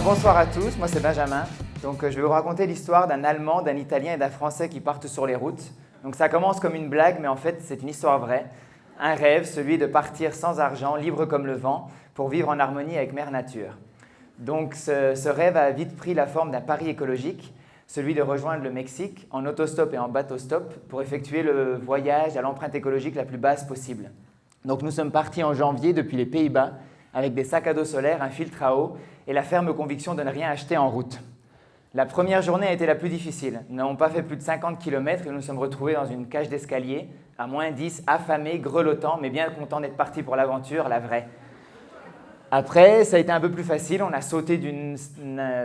Bonsoir à tous, moi c'est Benjamin. Je vais vous raconter l'histoire d'un Allemand, d'un Italien et d'un Français qui partent sur les routes. Donc ça commence comme une blague, mais en fait c'est une histoire vraie. Un rêve, celui de partir sans argent, libre comme le vent, pour vivre en harmonie avec Mère Nature. Donc ce rêve a vite pris la forme d'un pari écologique, celui de rejoindre le Mexique en autostop et en bateau-stop pour effectuer le voyage à l'empreinte écologique la plus basse possible. Donc nous sommes partis en janvier depuis les Pays-Bas avec des sacs à dos solaires, un filtre à eau et la ferme conviction de ne rien acheter en route. La première journée a été la plus difficile. Nous n'avons pas fait plus de 50 km et nous nous sommes retrouvés dans une cage d'escalier, à moins 10, affamés, grelottants, mais bien contents d'être partis pour l'aventure, la vraie. Après, ça a été un peu plus facile. On a sauté d'une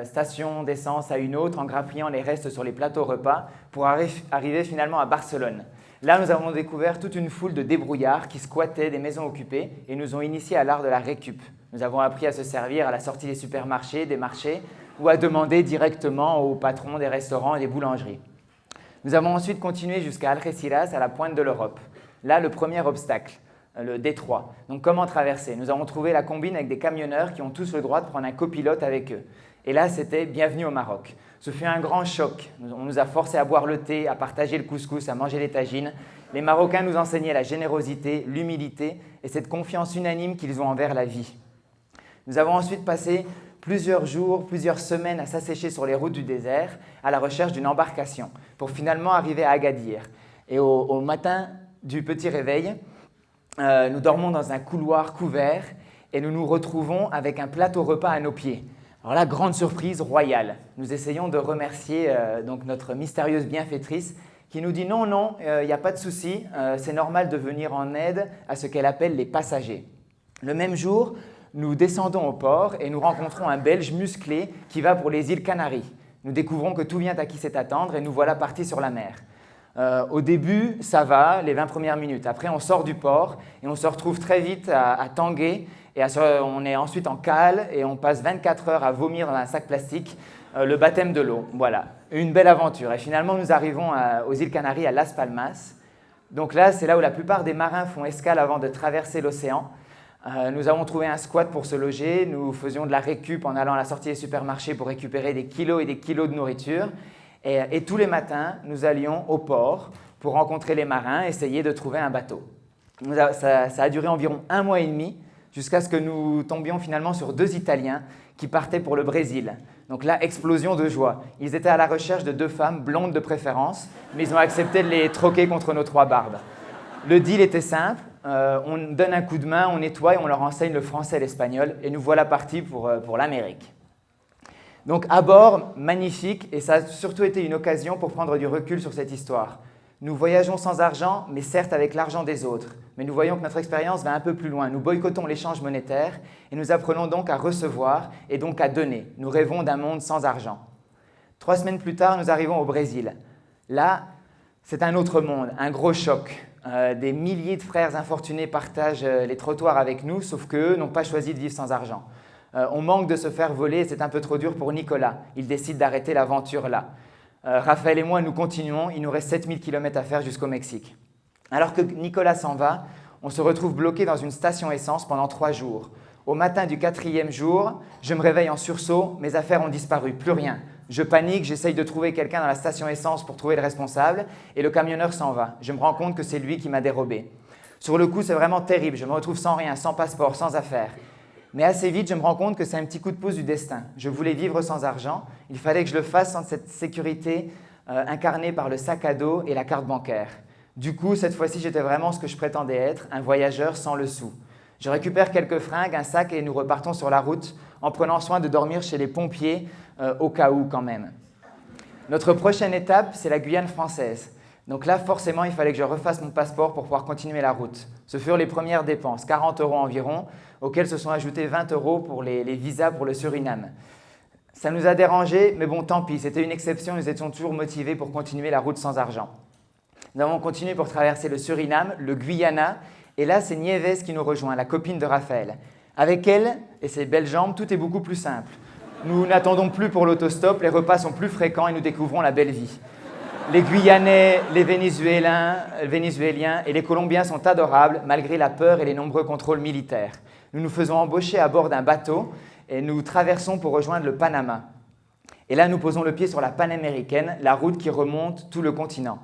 station d'essence à une autre en grappillant les restes sur les plateaux repas pour arriver finalement à Barcelone. Là, nous avons découvert toute une foule de débrouillards qui squattaient des maisons occupées et nous ont initiés à l'art de la récup. Nous avons appris à se servir à la sortie des supermarchés, des marchés ou à demander directement aux patrons des restaurants et des boulangeries. Nous avons ensuite continué jusqu'à Algeciras, à la pointe de l'Europe. Là, le premier obstacle, le détroit. Donc, comment traverser? Nous avons trouvé la combine avec des camionneurs qui ont tous le droit de prendre un copilote avec eux. Et là, c'était bienvenue au Maroc. Ce fut un grand choc. On nous a forcés à boire le thé, à partager le couscous, à manger les tagines. Les Marocains nous enseignaient la générosité, l'humilité et cette confiance unanime qu'ils ont envers la vie. Nous avons ensuite passé plusieurs jours, plusieurs semaines à s'assécher sur les routes du désert à la recherche d'une embarcation pour finalement arriver à Agadir. Et au matin du petit réveil, nous dormons dans un couloir couvert et nous nous retrouvons avec un plateau repas à nos pieds. Alors là, grande surprise royale. Nous essayons de remercier donc notre mystérieuse bienfaitrice qui nous dit non, il n'y a pas de souci, c'est normal de venir en aide à ce qu'elle appelle les passagers. Le même jour, nous descendons au port et nous rencontrons un Belge musclé qui va pour les îles Canaries. Nous découvrons que tout vient à qui sait attendre et nous voilà partis sur la mer. Au début, ça va, les 20 premières minutes. Après, on sort du port et on se retrouve très vite à tanguer. Et on est ensuite en cale et on passe 24 heures à vomir dans un sac plastique, le baptême de l'eau. Voilà, une belle aventure. Et finalement, nous arrivons aux îles Canaries, à Las Palmas. Donc là, c'est là où la plupart des marins font escale avant de traverser l'océan. Nous avons trouvé un squat pour se loger. Nous faisions de la récup en allant à la sortie des supermarchés pour récupérer des kilos et des kilos de nourriture. Et tous les matins, nous allions au port pour rencontrer les marins, essayer de trouver un bateau. Ça a duré environ 1 mois et demi, jusqu'à ce que nous tombions finalement sur 2 Italiens qui partaient pour le Brésil. Donc là, explosion de joie. Ils étaient à la recherche de 2 femmes, blondes de préférence, mais ils ont accepté de les troquer contre nos 3 barbes. Le deal était simple, on donne un coup de main, on nettoie et on leur enseigne le français et l'espagnol, et nous voilà partis pour l'Amérique. Donc à bord, magnifique, et ça a surtout été une occasion pour prendre du recul sur cette histoire. Nous voyageons sans argent, mais certes avec l'argent des autres. Mais nous voyons que notre expérience va un peu plus loin. Nous boycottons l'échange monétaire et nous apprenons donc à recevoir et donc à donner. Nous rêvons d'un monde sans argent. 3 semaines plus tard, nous arrivons au Brésil. Là, c'est un autre monde, un gros choc. Des milliers de frères infortunés partagent les trottoirs avec nous, sauf qu'eux n'ont pas choisi de vivre sans argent. On manque de se faire voler et c'est un peu trop dur pour Nicolas. Il décide d'arrêter l'aventure là. Raphaël et moi, nous continuons. Il nous reste 7000 km à faire jusqu'au Mexique. Alors que Nicolas s'en va, on se retrouve bloqué dans une station essence pendant 3 jours. Au matin du 4e jour, je me réveille en sursaut. Mes affaires ont disparu, plus rien. Je panique, j'essaye de trouver quelqu'un dans la station essence pour trouver le responsable et le camionneur s'en va. Je me rends compte que c'est lui qui m'a dérobé. Sur le coup, c'est vraiment terrible. Je me retrouve sans rien, sans passeport, sans affaires. Mais assez vite, je me rends compte que c'est un petit coup de pouce du destin. Je voulais vivre sans argent. Il fallait que je le fasse sans cette sécurité incarnée par le sac à dos et la carte bancaire. Du coup, cette fois-ci, j'étais vraiment ce que je prétendais être, un voyageur sans le sou. Je récupère quelques fringues, un sac et nous repartons sur la route en prenant soin de dormir chez les pompiers au cas où quand même. Notre prochaine étape, c'est la Guyane française. Donc là, forcément, il fallait que je refasse mon passeport pour pouvoir continuer la route. Ce furent les premières dépenses, 40 € environ, auxquelles se sont ajoutés 20 € pour les visas pour le Suriname. Ça nous a dérangés, mais bon, tant pis, c'était une exception, nous étions toujours motivés pour continuer la route sans argent. Nous avons continué pour traverser le Suriname, le Guyana, et là, c'est Nieves qui nous rejoint, la copine de Raphaël. Avec elle et ses belles jambes, tout est beaucoup plus simple. Nous n'attendons plus pour l'autostop, les repas sont plus fréquents et nous découvrons la belle vie. Les Guyanais, les Vénézuéliens et les Colombiens sont adorables malgré la peur et les nombreux contrôles militaires. Nous nous faisons embaucher à bord d'un bateau et nous traversons pour rejoindre le Panama. Et là, nous posons le pied sur la Panaméricaine, la route qui remonte tout le continent.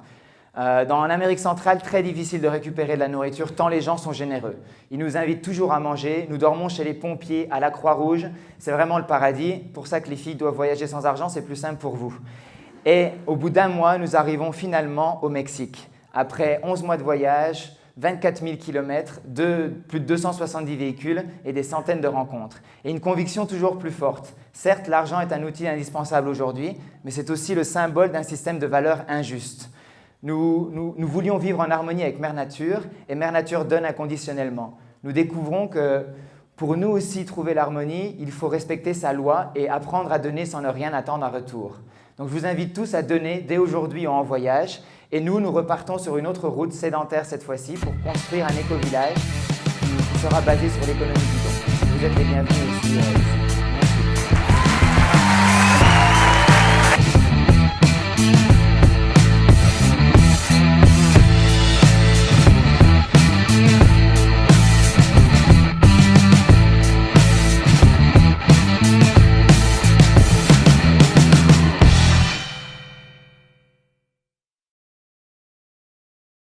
Dans l'Amérique centrale, très difficile de récupérer de la nourriture tant les gens sont généreux. Ils nous invitent toujours à manger, nous dormons chez les pompiers, à la Croix-Rouge. C'est vraiment le paradis. Pour ça que les filles doivent voyager sans argent, c'est plus simple pour vous. Et au bout d'un mois, nous arrivons finalement au Mexique. Après 11 mois de voyage, 24 000 km, plus de 270 véhicules et des centaines de rencontres. Et une conviction toujours plus forte. Certes, l'argent est un outil indispensable aujourd'hui, mais c'est aussi le symbole d'un système de valeurs injuste. Nous voulions vivre en harmonie avec Mère Nature, et Mère Nature donne inconditionnellement. Nous découvrons que pour nous aussi trouver l'harmonie, il faut respecter sa loi et apprendre à donner sans ne rien attendre en retour. Donc je vous invite tous à donner dès aujourd'hui ou en voyage, et nous repartons sur une autre route sédentaire cette fois-ci pour construire un éco-village qui sera basé sur l'économie du don. Vous êtes les bienvenus aussi ici.